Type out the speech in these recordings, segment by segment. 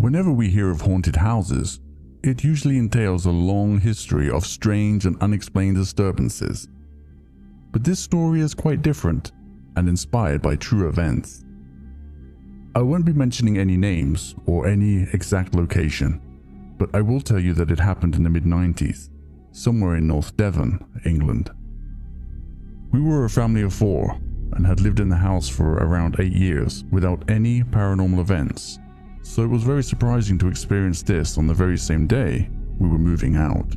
Whenever we hear of haunted houses, it usually entails a long history of strange and unexplained disturbances. But this story is quite different and inspired by true events. I won't be mentioning any names or any exact location, but I will tell you that it happened in the mid-90s, somewhere in North Devon, England. We were a family of 4 and had lived in the house for around 8 years without any paranormal events, so it was very surprising to experience this on the very same day we were moving out.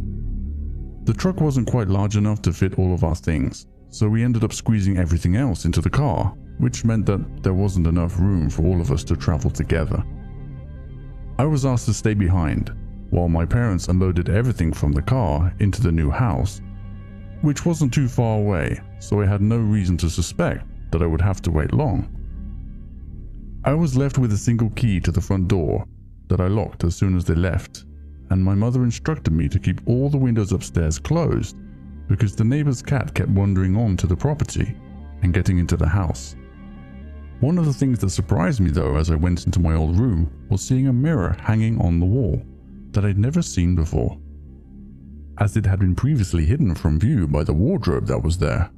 The truck wasn't quite large enough to fit all of our things, so we ended up squeezing everything else into the car, which meant that there wasn't enough room for all of us to travel together. I was asked to stay behind, while my parents unloaded everything from the car into the new house, which wasn't too far away, so I had no reason to suspect that I would have to wait long. I was left with a single key to the front door that I locked as soon as they left, and my mother instructed me to keep all the windows upstairs closed because the neighbor's cat kept wandering onto the property and getting into the house. One of the things that surprised me though as I went into my old room was seeing a mirror hanging on the wall that I'd never seen before, as it had been previously hidden from view by the wardrobe that was there.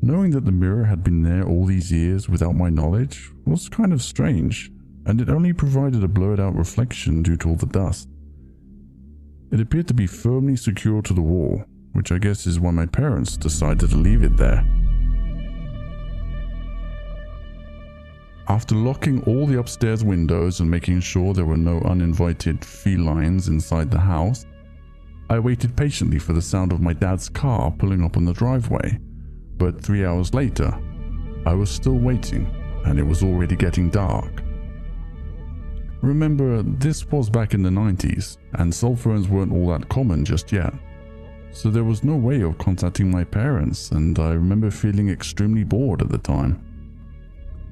Knowing that the mirror had been there all these years without my knowledge was kind of strange, and it only provided a blurred out reflection due to all the dust. It appeared to be firmly secured to the wall, which I guess is why my parents decided to leave it there. After locking all the upstairs windows and making sure there were no uninvited felines inside the house, I waited patiently for the sound of my dad's car pulling up on the driveway, but 3 hours later, I was still waiting and it was already getting dark. Remember, this was back in the 90s and cell phones weren't all that common just yet, so there was no way of contacting my parents, and I remember feeling extremely bored at the time.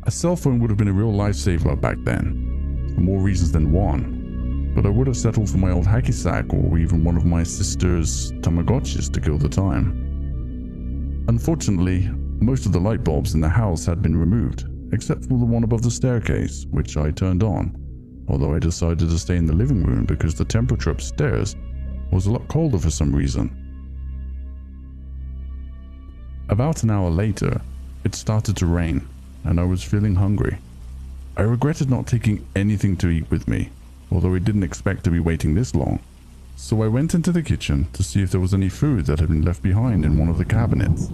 A cell phone would have been a real lifesaver back then, for more reasons than one, but I would have settled for my old hacky sack or even one of my sister's Tamagotchis to kill the time. Unfortunately, most of the light bulbs in the house had been removed, except for the one above the staircase, which I turned on, although I decided to stay in the living room because the temperature upstairs was a lot colder for some reason. About an hour later, it started to rain, and I was feeling hungry. I regretted not taking anything to eat with me, although I didn't expect to be waiting this long, so I went into the kitchen to see if there was any food that had been left behind in one of the cabinets.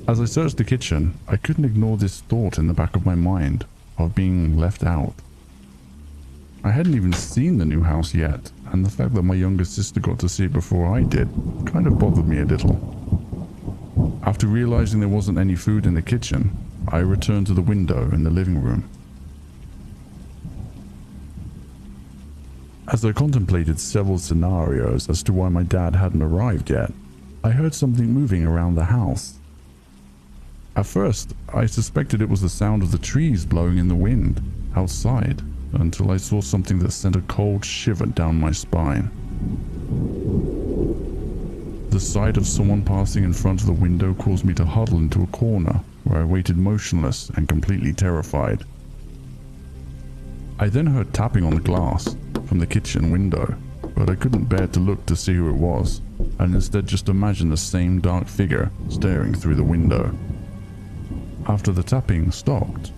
As I searched the kitchen, I couldn't ignore this thought in the back of my mind of being left out. I hadn't even seen the new house yet, and the fact that my younger sister got to see it before I did kind of bothered me a little. After realizing there wasn't any food in the kitchen, I returned to the window in the living room. As I contemplated several scenarios as to why my dad hadn't arrived yet, I heard something moving around the house. At first, I suspected it was the sound of the trees blowing in the wind outside, until I saw something that sent a cold shiver down my spine. The sight of someone passing in front of the window caused me to huddle into a corner where I waited motionless and completely terrified. I then heard tapping on the glass from the kitchen window, but I couldn't bear to look to see who it was, and instead just imagined the same dark figure staring through the window. After the tapping stopped,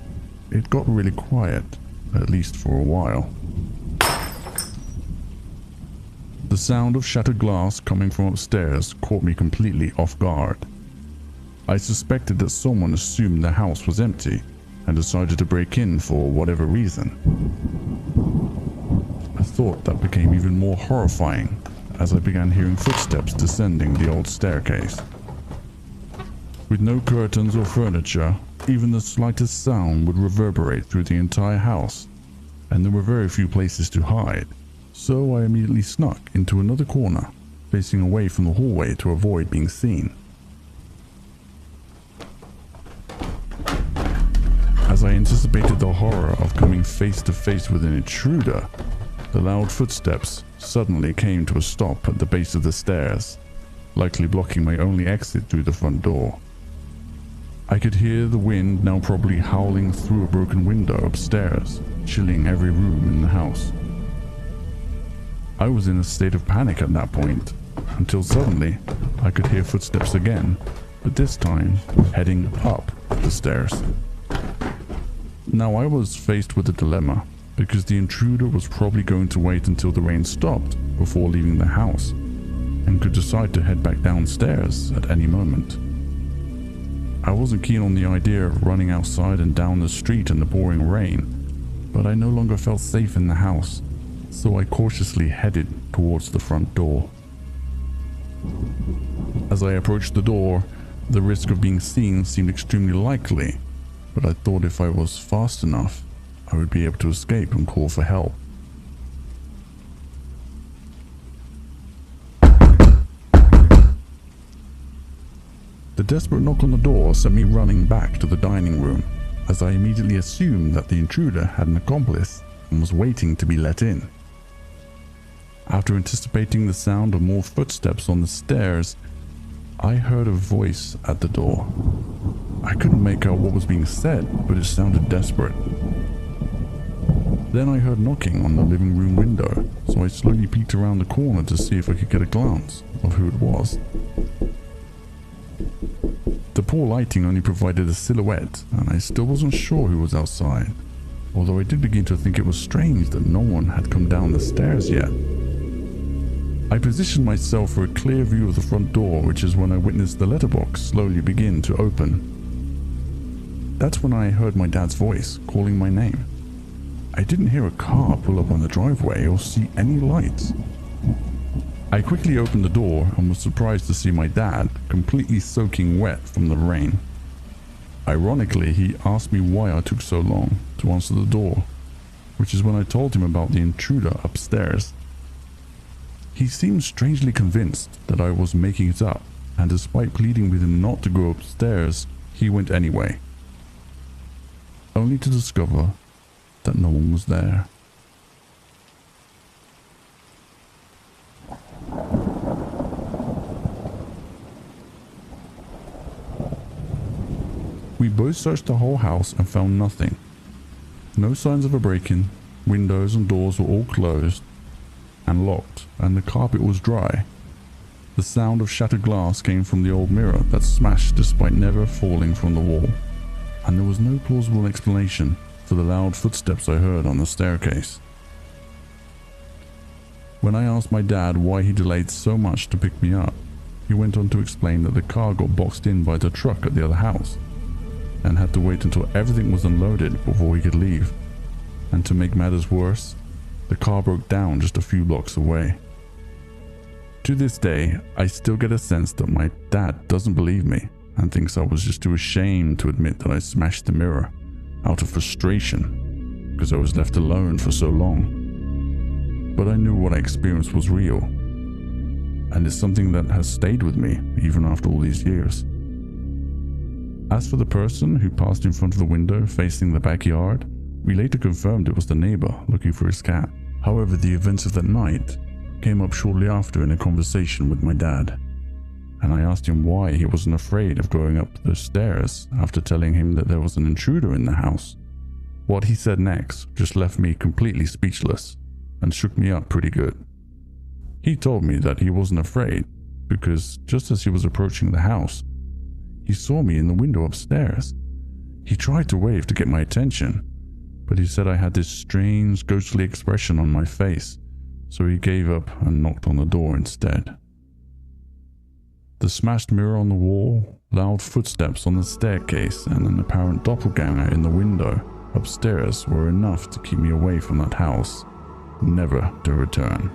it got really quiet, at least for a while. The sound of shattered glass coming from upstairs caught me completely off guard. I suspected that someone assumed the house was empty and decided to break in for whatever reason. A thought that became even more horrifying as I began hearing footsteps descending the old staircase. With no curtains or furniture, even the slightest sound would reverberate through the entire house, and there were very few places to hide, so I immediately snuck into another corner, facing away from the hallway to avoid being seen. As I anticipated the horror of coming face to face with an intruder, the loud footsteps suddenly came to a stop at the base of the stairs. likely blocking my only exit through the front door. I could hear the wind now probably howling through a broken window upstairs, chilling every room in the house. I was in a state of panic at that point, until suddenly I could hear footsteps again, but this time heading up the stairs. Now I was faced with a dilemma, because the intruder was probably going to wait until the rain stopped before leaving the house, and could decide to head back downstairs at any moment. I wasn't keen on the idea of running outside and down the street in the pouring rain, but I no longer felt safe in the house, so I cautiously headed towards the front door. As I approached the door, the risk of being seen seemed extremely likely, but I thought if I was fast enough, I would be able to escape and call for help. The desperate knock on the door sent me running back to the dining room, as I immediately assumed that the intruder had an accomplice and was waiting to be let in. After anticipating the sound of more footsteps on the stairs, I heard a voice at the door. I couldn't make out what was being said, but it sounded desperate. Then I heard knocking on the living room window, so I slowly peeked around the corner to see if I could get a glance of who it was. The poor lighting only provided a silhouette, and I still wasn't sure who was outside, although I did begin to think it was strange that no one had come down the stairs yet. I positioned myself for a clear view of the front door, which is when I witnessed the letterbox slowly begin to open. That's when I heard my dad's voice calling my name. I didn't hear a car pull up on the driveway or see any lights. I quickly opened the door and was surprised to see my dad completely soaking wet from the rain. Ironically, he asked me why I took so long to answer the door, which is when I told him about the intruder upstairs. He seemed strangely convinced that I was making it up, and despite pleading with him not to go upstairs, he went anyway, only to discover that no one was there. We both searched the whole house and found nothing. No signs of a break-in. Windows and doors were all closed and locked, and the carpet was dry. The sound of shattered glass came from the old mirror that smashed despite never falling from the wall, and there was no plausible explanation for the loud footsteps I heard on the staircase. When I asked my dad why he delayed so much to pick me up, he went on to explain that the car got boxed in by the truck at the other house, and had to wait until everything was unloaded before he could leave. And to make matters worse, the car broke down just a few blocks away. To this day, I still get a sense that my dad doesn't believe me and thinks I was just too ashamed to admit that I smashed the mirror out of frustration because I was left alone for so long. But I knew what I experienced was real, and it's something that has stayed with me even after all these years. As for the person who passed in front of the window facing the backyard, we later confirmed it was the neighbor looking for his cat. However, the events of that night came up shortly after in a conversation with my dad, and I asked him why he wasn't afraid of going up the stairs after telling him that there was an intruder in the house. What he said next just left me completely speechless and shook me up pretty good. He told me that he wasn't afraid because just as he was approaching the house, he saw me in the window upstairs. He tried to wave to get my attention, but he said I had this strange ghostly expression on my face, so he gave up and knocked on the door instead. The smashed mirror on the wall, loud footsteps on the staircase, and an apparent doppelganger in the window upstairs were enough to keep me away from that house, never to return.